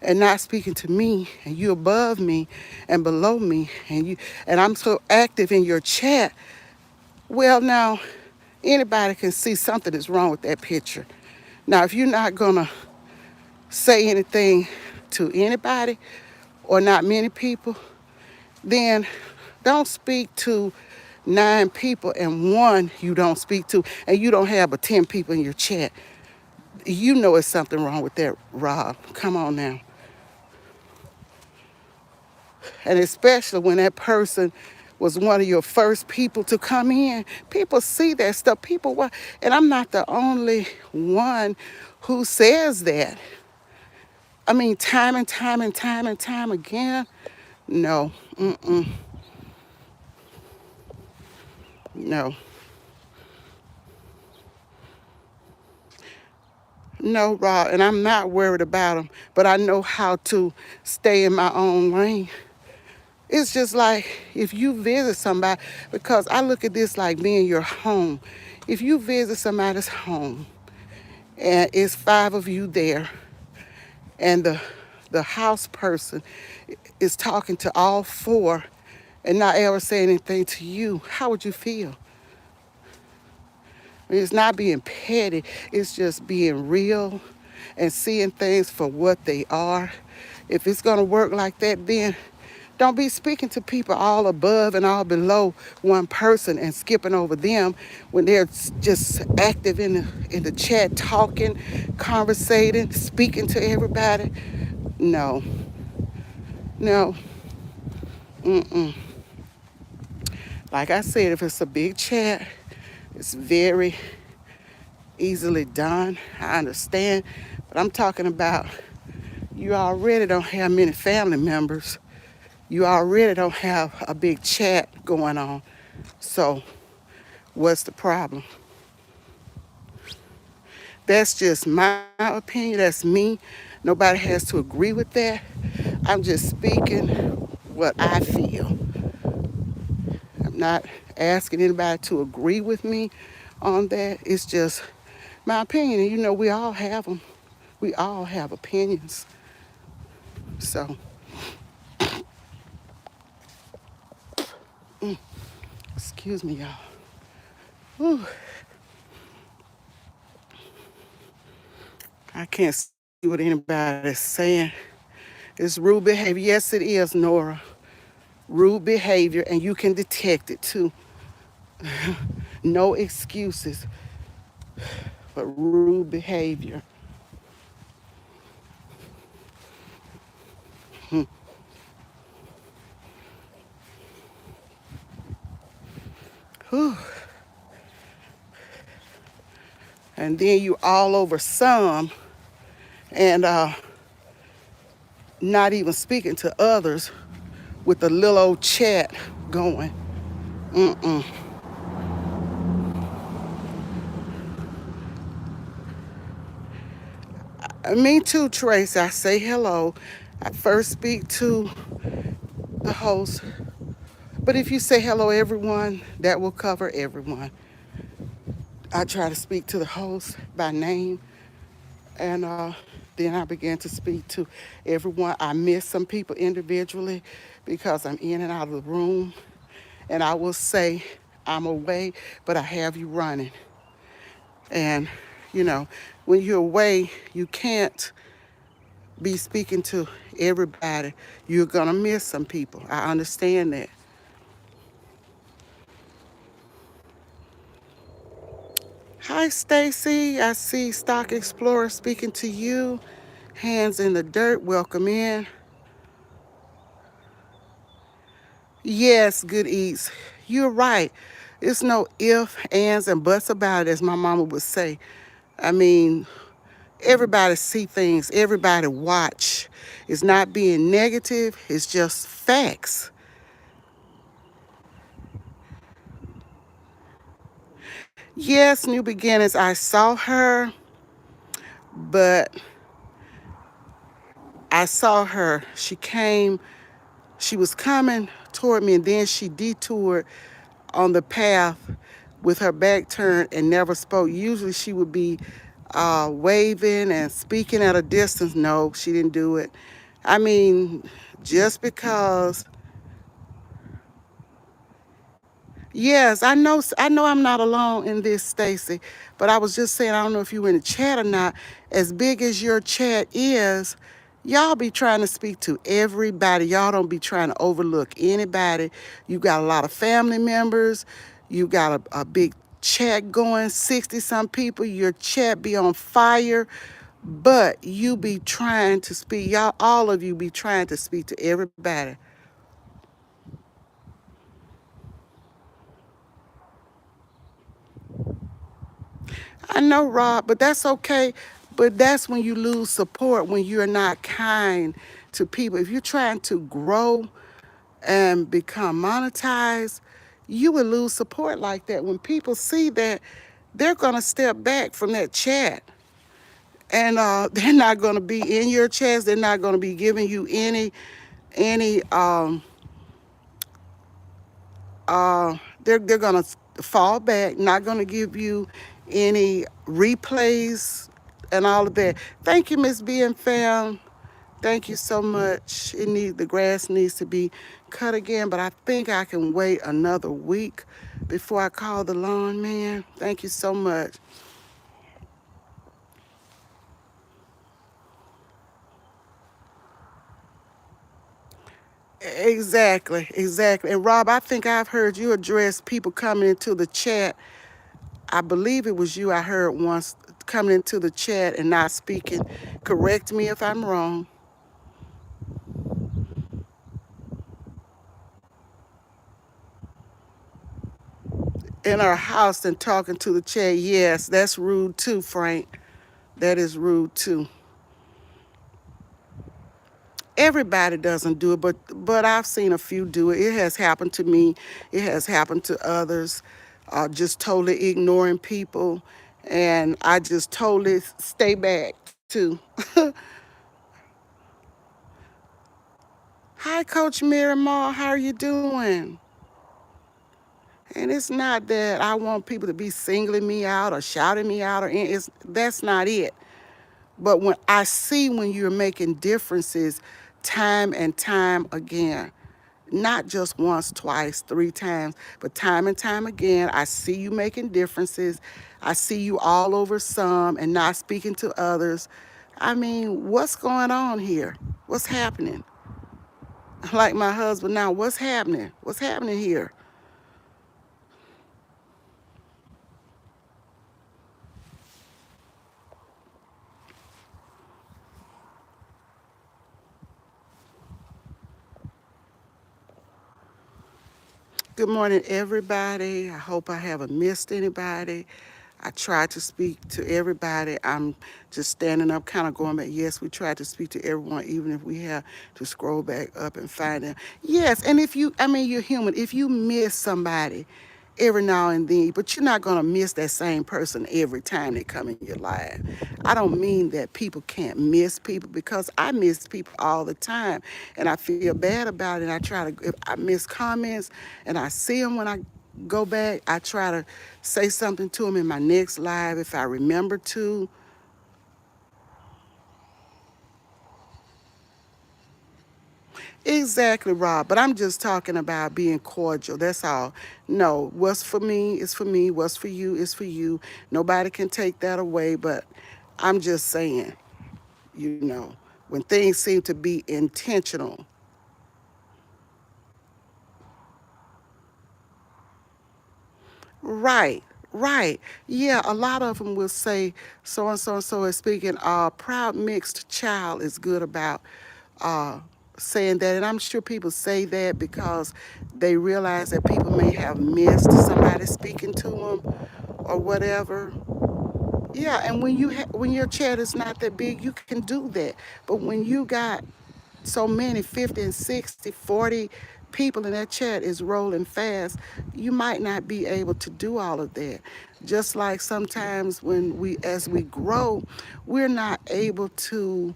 and not speaking to me, and you above me and below me, and I'm so active in your chat, well, now anybody can see something is wrong with that picture. Now, if you're not gonna say anything to anybody or not many people, then don't speak to 9 people and one you don't speak to, and you don't have but 10 people in your chat. You know it's something wrong with that, Rob. Come on now. And especially when that person was one of your first people to come in. People see that stuff. And I'm not the only one who says that. I mean, time and time and time and time again. No, no. No, Rob, and I'm not worried about them, but I know how to stay in my own lane. It's just like if you visit somebody, because I look at this like being your home. If you visit somebody's home and it's 5 of you there, and the house person is talking to all 4 and not ever saying anything to you, how would you feel? It's not being petty, it's just being real and seeing things for what they are. If it's gonna work like that, then don't be speaking to people all above and all below one person and skipping over them when they're just active in the chat, talking, conversating, speaking to everybody. No, no. Like I said, if it's a big chat, it's very easily done. I understand. But I'm talking about you already don't have many family members. You already don't have a big chat going on. So what's the problem? That's just my opinion. That's me. Nobody has to agree with that. I'm just speaking what I feel. I'm not asking anybody to agree with me on that. It's just my opinion. And we all have them. We all have opinions. So, excuse me, y'all. Whew. I can't see what anybody's saying. It's rude behavior. Yes, it is, Nora. Rude behavior, and you can detect it too. No excuses, but rude behavior. Whew. And then you all over some and not even speaking to others with a little old chat going. Mm-mm. Me too, Trace. I say hello. I first speak to the host. But if you say hello, everyone, that will cover everyone. I try to speak to the host by name, and then I began to speak to everyone. I miss some people individually because I'm in and out of the room. And I will say, I'm away, but I have you running. And, you know, when you're away, you can't be speaking to everybody. You're going to miss some people. I understand that. Hi, Stacy. I see Stock Explorer speaking to you. Hands in the dirt. Welcome in. Yes, good eats. You're right. It's no if, ands, and buts about it, as my mama would say. I mean, everybody see things. Everybody watch. It's not being negative. It's just facts. Yes, New Beginnings. I saw her, but I saw her. She came. She was coming toward me, and then she detoured on the path with her back turned and never spoke. Usually she would be waving and speaking at a distance. No, she didn't do it. I mean, just because. Yes, I know I'm not alone in this, Stacy, but I was just saying, I don't know if you were in the chat or not. As big as your chat is, y'all be trying to speak to everybody. Y'all don't be trying to overlook anybody. You got a lot of family members. You got a big chat going, 60 some people. Your chat be on fire, but you be trying to speak. Y'all, all of you be trying to speak to everybody. I know, Rob, but that's okay. But that's when you lose support, when you're not kind to people. If you're trying to grow and become monetized, you will lose support like that. When people see that, they're going to step back from that chat. And they're not going to be in your chats. They're not going to be giving you any they're gonna fall back, not gonna give you any replays and all of that. Thank you, Miss B and Fam. Thank you so much. The grass needs to be cut again, but I think I can wait another week before I call the lawn man. Thank you so much. Exactly, exactly. And Rob, I think I've heard you address people coming into the chat. I believe it was you I heard once coming into the chat and not speaking. Correct me if I'm wrong. In our house and talking to the chat. Yes, that's rude too, Frank. That is rude too. Everybody doesn't do it, but I've seen a few do it. It has happened to me. It has happened to others. Just totally ignoring people, and I just totally stay back too. Hi, Coach Miramar. How are you doing? And it's not that I want people to be singling me out or shouting me out, that's not it. But when I see when you're making differences time and time again, not just once, twice, three times, but time and time again, I see you making differences. I see you all over some and not speaking to others. I mean, what's going on here? What's happening? Like my husband now, what's happening? What's happening here? Good morning, everybody. I hope I haven't missed anybody. I tried to speak to everybody. I'm just standing up, kind of going back. Yes, we tried to speak to everyone, even if we have to scroll back up and find them. Yes, and if you, I mean, you're human. If you miss somebody every now and then, but you're not going to miss that same person every time they come in your life. I don't mean that people can't miss people, because I miss people all the time and I feel bad about it. I try to, if I miss comments and I see them when I go back, I try to say something to them in my next live if I remember to. Exactly, Rob. But I'm just talking about being cordial. That's all. No, what's for me is for me. What's for you is for you. Nobody can take that away. But I'm just saying, when things seem to be intentional. Right, right. Yeah, a lot of them will say so and so and so is speaking. Proud mixed child is good about uh, saying that. And I'm sure people say that because they realize that people may have missed somebody speaking to them or whatever. Yeah, and when your chat is not that big, you can do that. But when you got so many 50 and 60, 40 people in that chat is rolling fast, you might not be able to do all of that. Just like sometimes as we grow, we're not able to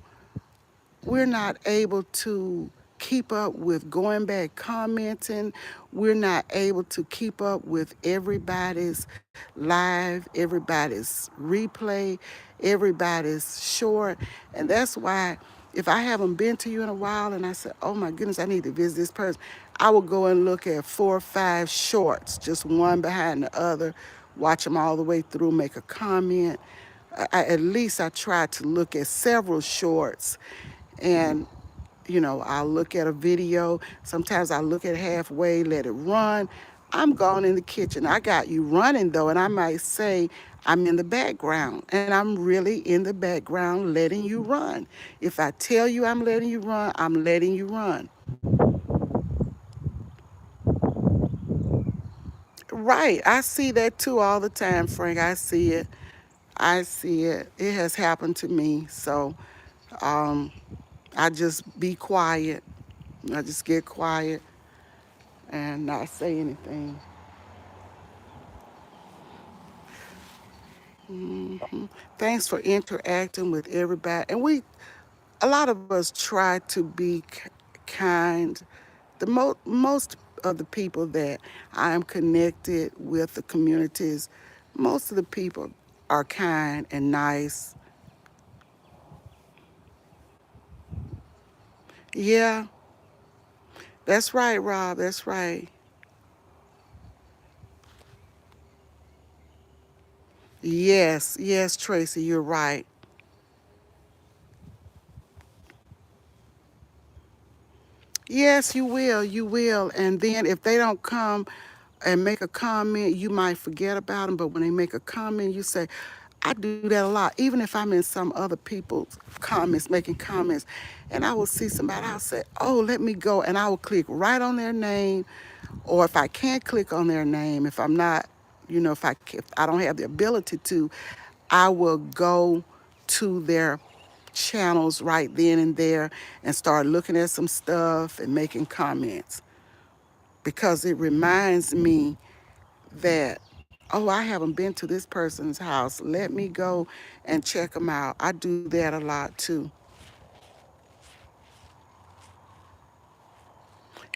we're not able to keep up with going back commenting. We're not able to keep up with everybody's live, everybody's replay, everybody's short. And that's why if I haven't been to you in a while and I said, oh my goodness, I need to visit this person, I will go and look at 4 or 5 shorts, just one behind the other, watch them all the way through, make a comment. At least I try to look at several shorts, and I'll look at a video. Sometimes I look at it halfway, let it run. I'm gone in the kitchen. I got you running though, and I might say I'm in the background, and I'm really in the background letting you run. If I tell you I'm letting you run, I'm letting you run. Right. I see that too all the time, Frank. I see it. I see it. It has happened to me. So um, I just be quiet. I just get quiet and not say anything. Thanks for interacting with everybody. And a lot of us try to be kind. Most of the people that I am connected with, the communities, most of the people are kind and nice. Yeah, that's right, Rob. That's right. Yes, yes, Tracy, you're right. Yes, you will. You will. And then if they don't come and make a comment, you might forget about them. But when they make a comment, you say, I do that a lot. Even if I'm in some other people's comments, making comments, and I will see somebody, I'll say, oh, let me go. And I will click right on their name. Or if I can't click on their name, if I'm not, if I don't have the ability to, I will go to their channels right then and there and start looking at some stuff and making comments, because it reminds me that, oh, I haven't been to this person's house. Let me go and check them out. I do that a lot too.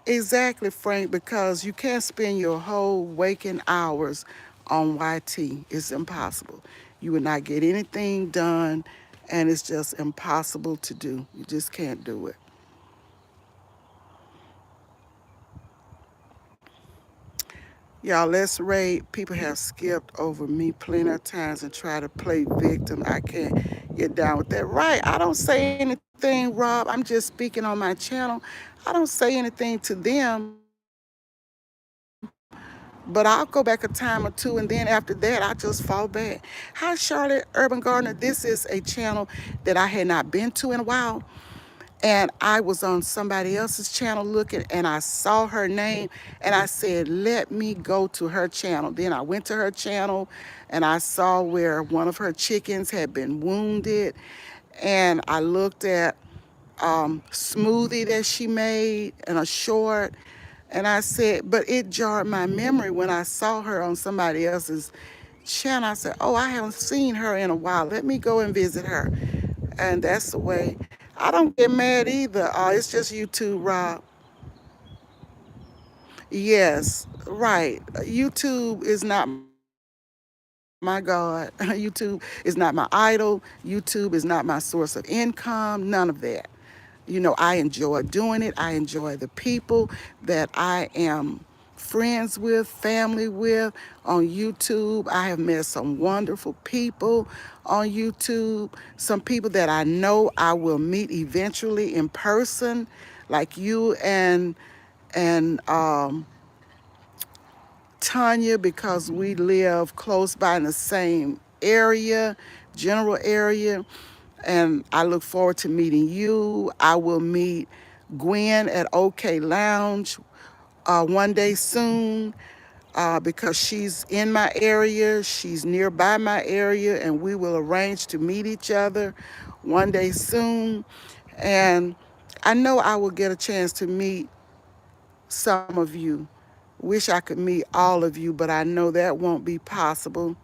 Exactly, Frank, because you can't spend your whole waking hours on YT. It's impossible. You will not get anything done, and it's just impossible to do. You just can't do it. Y'all, let's rate. People have skipped over me plenty of times and try to play victim. I can't get down with that. Right. I don't say anything, Rob. I'm just speaking on my channel. I don't say anything to them, but I'll go back a time or two, and then after that, I just fall back. Hi, Charlotte Urban Gardener. This is a channel that I had not been to in a while. And I was on somebody else's channel looking, and I saw her name, and I said, let me go to her channel. Then I went to her channel, and I saw where one of her chickens had been wounded, and I looked at smoothie that she made and a short. And I said, but it jarred my memory when I saw her on somebody else's channel. I said, oh, I haven't seen her in a while. Let me go and visit her. And that's the way. I don't get mad either. It's just YouTube, Rob. Yes, right. YouTube is not my God. YouTube is not my idol. YouTube is not my source of income. None of that. I enjoy doing it. I enjoy the people that I am friends with, family with on YouTube. I have met some wonderful people on YouTube, some people that I know I will meet eventually in person, like you and Tanya, because we live close by in the same area, general area. And I look forward to meeting you. I will meet Gwen at OK Lounge one day soon because she's in my area, she's nearby my area, and we will arrange to meet each other one day soon. And I know I will get a chance to meet some of you. Wish I could meet all of you, but I know that won't be possible.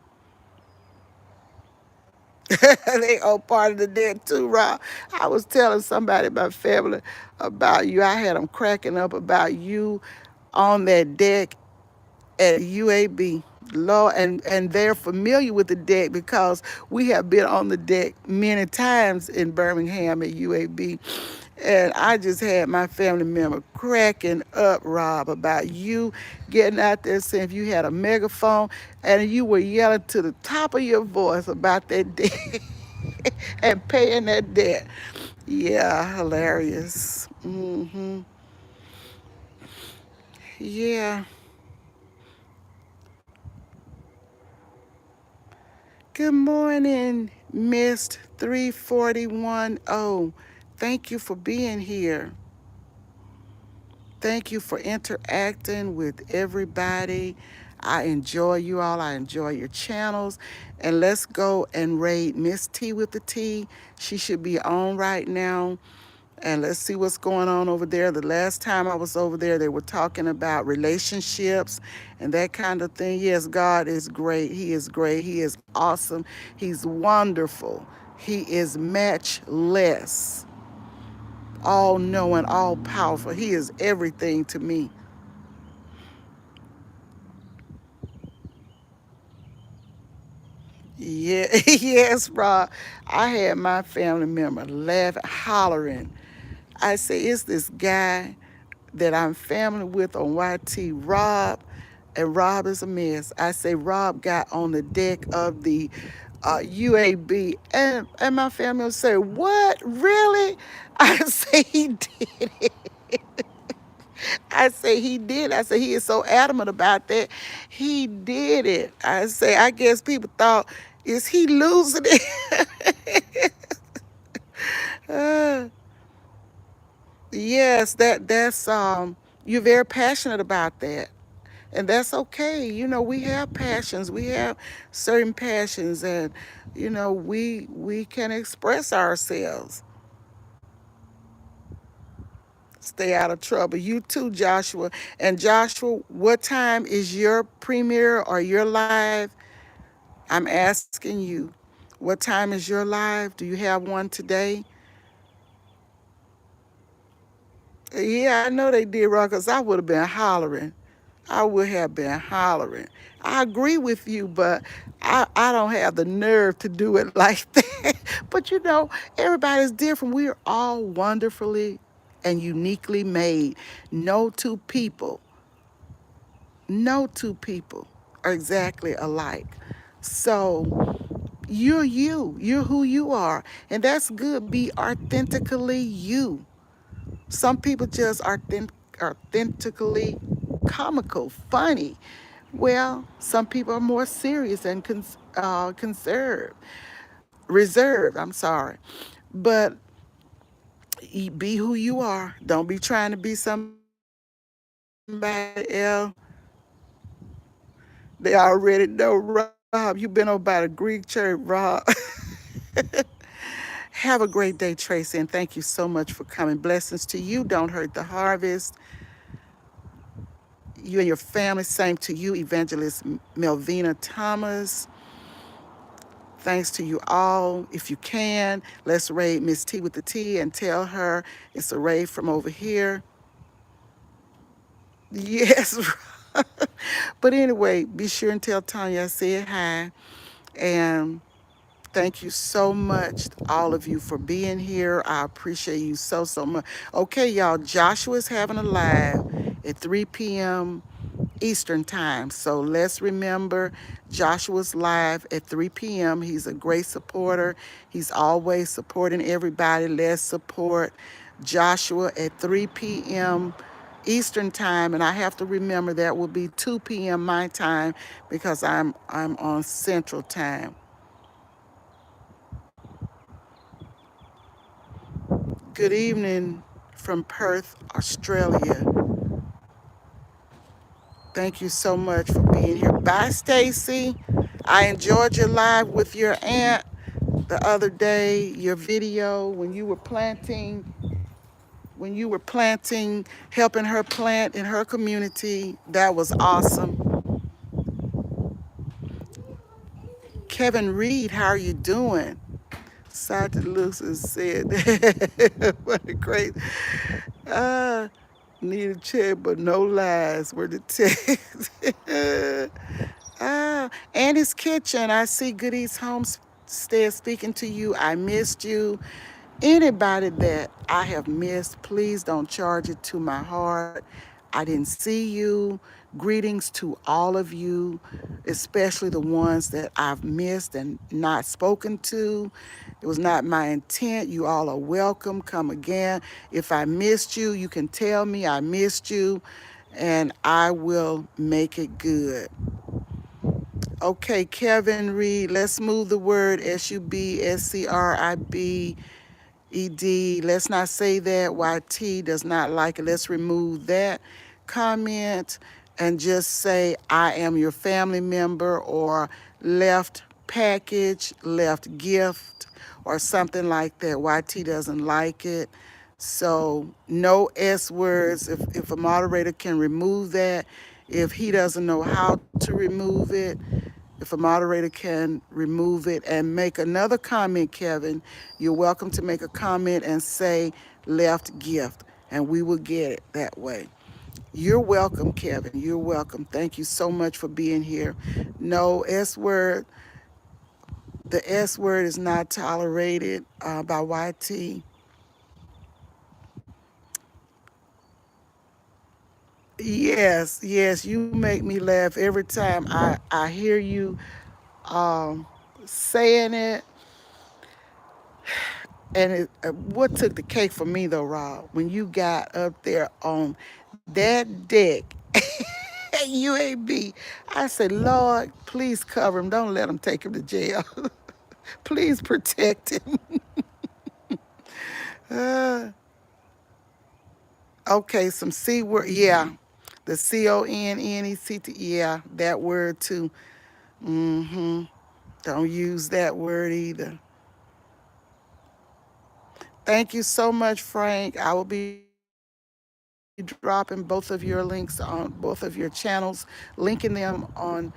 They all part of the deck too, Rob. I was telling somebody in my family about you. I had them cracking up about you on that deck at UAB. Lord, and they're familiar with the deck because we have been on the deck many times in Birmingham at UAB. And I just had my family member cracking up, Rob, about you getting out there saying if you had a megaphone and you were yelling to the top of your voice about that debt and paying that debt. Yeah, hilarious. Yeah. Good morning, Missed 3410. Thank you for being here. Thank you for interacting with everybody. I enjoy you all. I enjoy your channels. And let's go and raid Miss T with the T. She should be on right now. And let's see what's going on over there. The last time I was over there, they were talking about relationships and that kind of thing. Yes, God is great. He is great. He is awesome. He's wonderful. He is matchless, all knowing, all powerful. He is everything to me. Yeah, yes, Rob. I had my family member laughing, hollering. I say, it's this guy that I'm family with on YT, Rob, and Rob is a mess. I say Rob got on the deck of the UAB, and my family will say, what, really? I say he did it. I say he did. I say he is so adamant about that. He did it. I say, I guess people thought, is he losing it? uh, yes, that's you're very passionate about that. And that's okay. We have passions. We have certain passions, and we can express ourselves. Stay out of trouble. You too, Joshua. And Joshua, what time is your premiere or your live? I'm asking you. What time is your live? Do you have one today? Yeah, I know they did, Rock, because I would have been hollering. I would have been hollering. I agree with you, but I don't have the nerve to do it like that. But everybody's different. We are all wonderfully and uniquely made. No two people, no two people are exactly alike. So you're you. You're who you are. And that's good. Be authentically you. Some people just are authentically comical, funny. Well, some people are more serious and reserved. I'm sorry. But Be who you are. Don't be trying to be somebody else. They already know, Rob. You've been over by the Greek church, Rob. Have a great day, Tracy, and thank you so much for coming. Blessings to you. Don't hurt the harvest. You and your family. Same to you, Evangelist Melvina Thomas. Thanks to you all. If you can, let's raid Miss T with the T and tell her it's a raid from over here. Yes. But anyway, be sure and tell Tanya I said hi. And thank you so much, all of you, for being here. I appreciate you so, so much. Okay, y'all, Joshua's having a live at 3 p.m. Eastern time. So let's remember Joshua's live at 3 p.m. He's a great supporter. He's always supporting everybody. Let's support Joshua at 3 p.m. Eastern time, and I have to remember that will be 2 p.m. my time because I'm on Central time. Good evening from Perth, Australia. Thank you so much for being here. Bye, Stacy. I enjoyed your live with your aunt the other day, your video when you were planting, helping her plant in her community. That was awesome. Kevin Reed, how are you doing? Santa Lucis said, what a great, uh, need a check, but no lies were the text. Annie's Kitchen, I see Goodies Homestead speaking to you. I missed you. Anybody that I have missed, please don't charge it to my heart. I didn't see you. Greetings to all of you, especially the ones that I've missed and not spoken to. It was not my intent. You all are welcome. Come again. If I missed you, you can tell me I missed you, and I will make it good. Okay, Kevin Reed, let's move the word SUBSCRIBED. Let's not say that. YT does not like it. Let's remove that comment and just say, I am your family member, or left package, left gift, or something like that. YT doesn't like it. So no S words. If a moderator can remove that, if he doesn't know how to remove it, if a moderator can remove it and make another comment, Kevin, you're welcome to make a comment and say left gift, and we will get it that way. You're welcome, Kevin. You're welcome. Thank you so much for being here. No S word. The S word is not tolerated by YT. Yes, yes, you make me laugh every time I hear you saying it. And what took the cake for me though, Rob, when you got up there on that deck, UAB, I said, Lord, please cover him. Don't let him take him to jail. Please protect him. Okay, some C word. Yeah, the CONNECT. Yeah, that word too. Don't use that word either. Thank you so much, Frank. I will be dropping both of your links on both of your channels, linking them on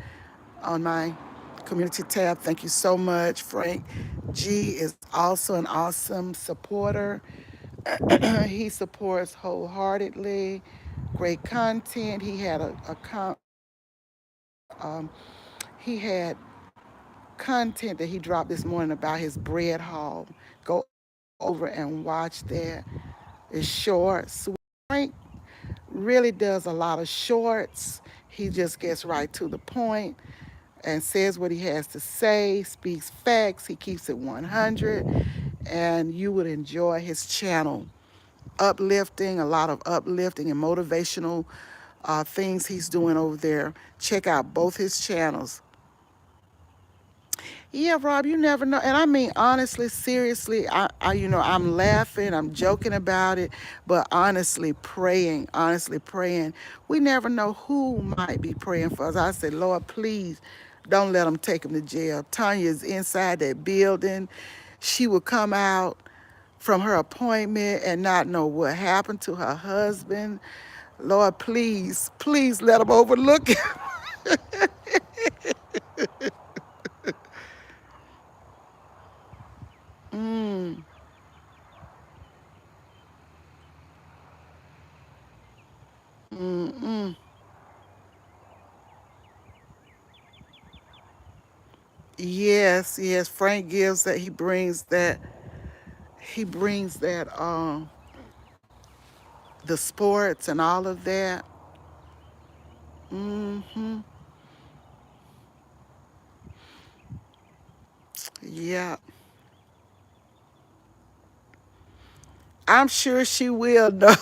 my community tab. Thank you so much, Frank. G is also an awesome supporter. He supports wholeheartedly. Great content. He had content that he dropped this morning about his bread haul. Go over and watch that. It's short, sweet. Frank really does a lot of shorts. He just gets right to the point and says what he has to say, speaks facts, he keeps it 100, and you would enjoy his channel. Uplifting, a lot of uplifting and motivational things he's doing over there. Check out both his channels. Yeah, Rob, you never know. And I mean, honestly, seriously, I'm laughing, I'm joking about it, but honestly praying. We never know who might be praying for us. I said, Lord, please don't let them take him to jail. Tanya's inside that building. She would come out from her appointment and not know what happened to her husband. Lord, please let them overlook it. Mm, mm. Yes, yes. Frank gives that. He brings that. The sports and all of that. Hmm. Yeah, I'm sure she will know.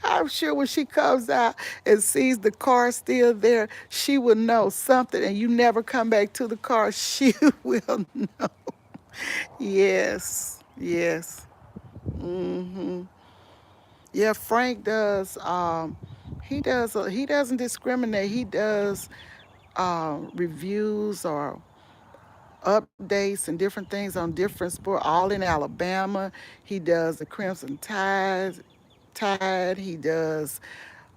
I'm sure when she comes out and sees the car still there, she will know something. And you never come back to the car, she will know. Yes, yes. Hmm. Yeah, Frank does. He does. He doesn't discriminate. He does reviews or updates and different things on different sport, all in Alabama. He does the Crimson Tide. He does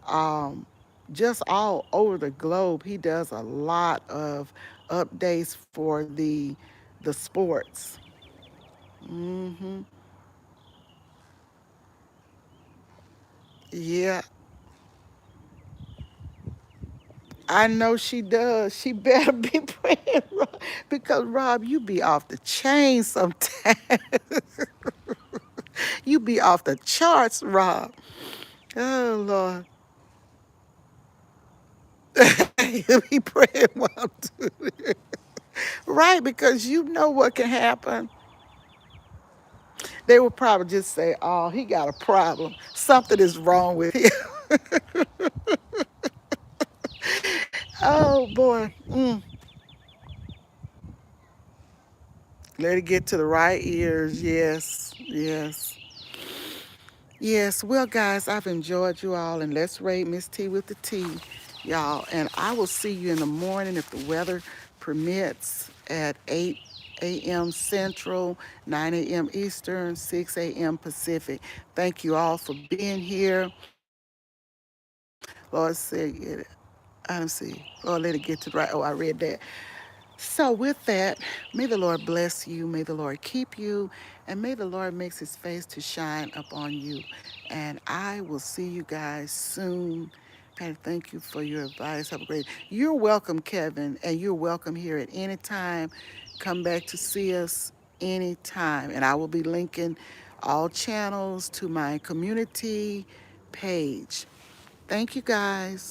um, just all over the globe. He does a lot of updates for the sports. Hmm. Yeah, I know she does. She better be praying, Rob, because Rob, you be off the chain sometimes. You be off the charts, Rob. Oh Lord. You be praying while I'm doing it. Right, because you know what can happen. They would probably just say, oh, he got a problem. Something is wrong with him. Oh boy. Let it get to the right ears. Yes, yes. Yes. Well, guys, I've enjoyed you all, and let's rate Miss T with the T, y'all. And I will see you in the morning if the weather permits at 8 a.m. Central, 9 a.m. Eastern, 6 a.m. Pacific. Thank you all for being here. Lord said, I don't see. Lord, let it get to the right. Oh, I read that. So, with that, may the Lord bless you, may the Lord keep you, and may the Lord makes his face to shine upon you. And I will see you guys soon. And thank you for your advice. Have a great. You're welcome, Kevin, and you're welcome here at any time. Come back to see us anytime. And I will be linking all channels to my community page. Thank you, guys.